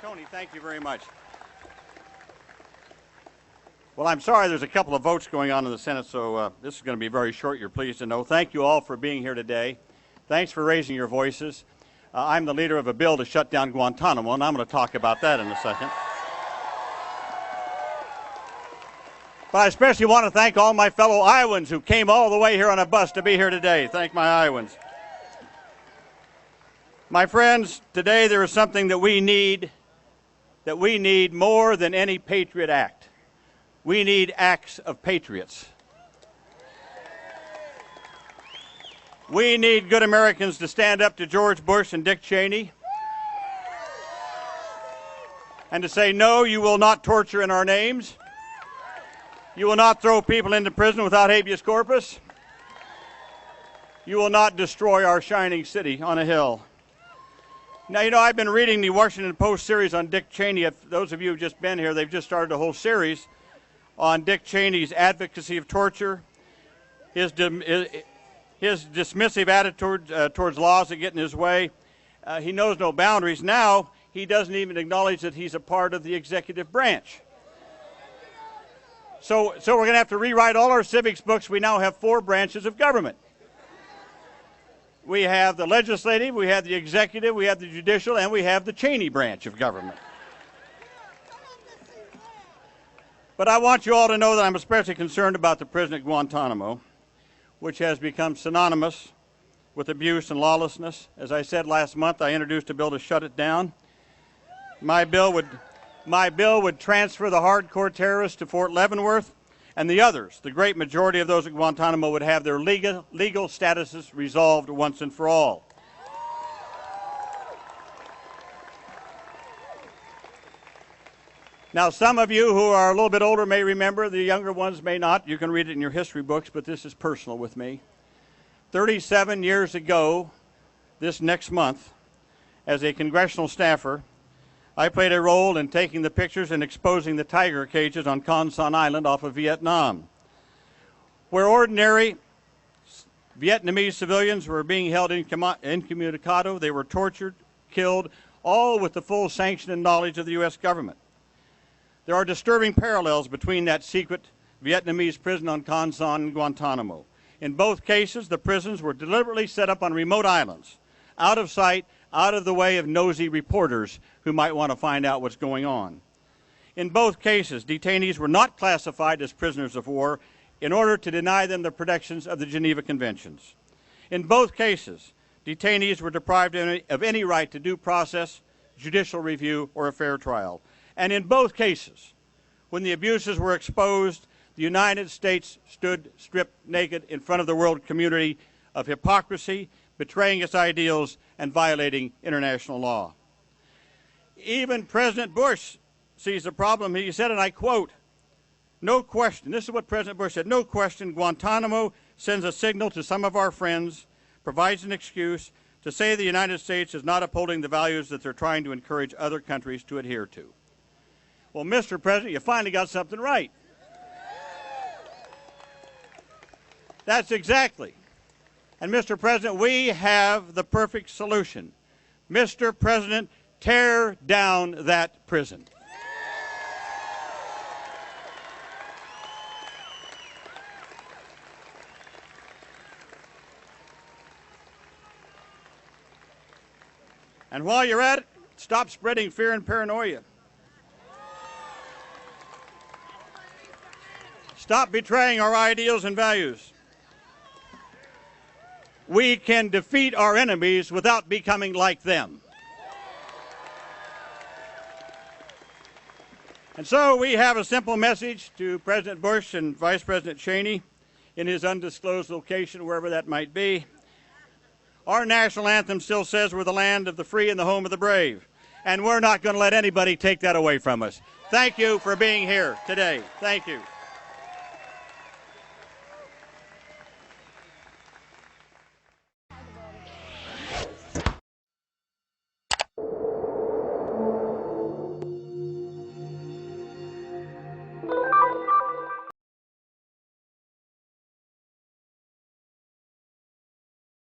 Tony, thank you very much. Well, I'm sorry there's a couple of votes going on in the Senate, so this is going to be very short, you're pleased to know. Thank you all for being here today. Thanks for raising your voices. I'm the leader of a bill to shut down Guantanamo, and I'm going to talk about that in a second. But I especially want to thank all my fellow Iowans who came all the way here on a bus to be here today. Thank my Iowans. My friends, today there is something that we need more than any Patriot Act. We need acts of patriots. We need good Americans to stand up to George Bush and Dick Cheney and to say, no, you will not torture in our names. You will not throw people into prison without habeas corpus. You will not destroy our shining city on a hill. Now, you know, I've been reading the Washington Post series on Dick Cheney. If those of you who have just been here, they've just started a whole series on Dick Cheney's advocacy of torture, his dismissive attitude towards laws that get in his way. He knows no boundaries. Now, he doesn't even acknowledge that he's a part of the executive branch. So we're going to have to rewrite all our civics books. We now have 4 branches of government. We have the legislative, we have the executive, we have the judicial, and we have the Cheney branch of government. But I want you all to know that I'm especially concerned about the prison at Guantanamo, which has become synonymous with abuse and lawlessness. As I said last month, I introduced a bill to shut it down. My bill would transfer the hardcore terrorists to Fort Leavenworth, and the others, the great majority of those at Guantanamo, would have their legal statuses resolved once and for all. Now, some of you who are a little bit older may remember, the younger ones may not. You can read it in your history books, but this is personal with me. 37 years ago, this next month, as a congressional staffer, I played a role in taking the pictures and exposing the tiger cages on Con Son Island off of Vietnam, where ordinary Vietnamese civilians were being held incommunicado. They were tortured, killed, all with the full sanction and knowledge of the U.S. government. There are disturbing parallels between that secret Vietnamese prison on Con Son and Guantanamo. In both cases, the prisons were deliberately set up on remote islands, out of sight, out of the way of nosy reporters who might want to find out what's going on. In both cases, detainees were not classified as prisoners of war in order to deny them the protections of the Geneva Conventions. In both cases, detainees were deprived of any right to due process, judicial review, or a fair trial. And in both cases, when the abuses were exposed, the United States stood stripped naked in front of the world community of hypocrisy, betraying its ideals, and violating international law. Even President Bush sees the problem. He said, and I quote, "No question," this is what President Bush said, "no question, Guantanamo sends a signal to some of our friends, provides an excuse to say the United States is not upholding the values that they're trying to encourage other countries to adhere to." Well, Mr. President, you finally got something right. That's exactly. And Mr. President, we have the perfect solution. Mr. President, tear down that prison. And while you're at it, stop spreading fear and paranoia. Stop betraying our ideals and values. We can defeat our enemies without becoming like them. And so we have a simple message to President Bush and Vice President Cheney in his undisclosed location, wherever that might be. Our national anthem still says we're the land of the free and the home of the brave. And we're not going to let anybody take that away from us. Thank you for being here today. Thank you.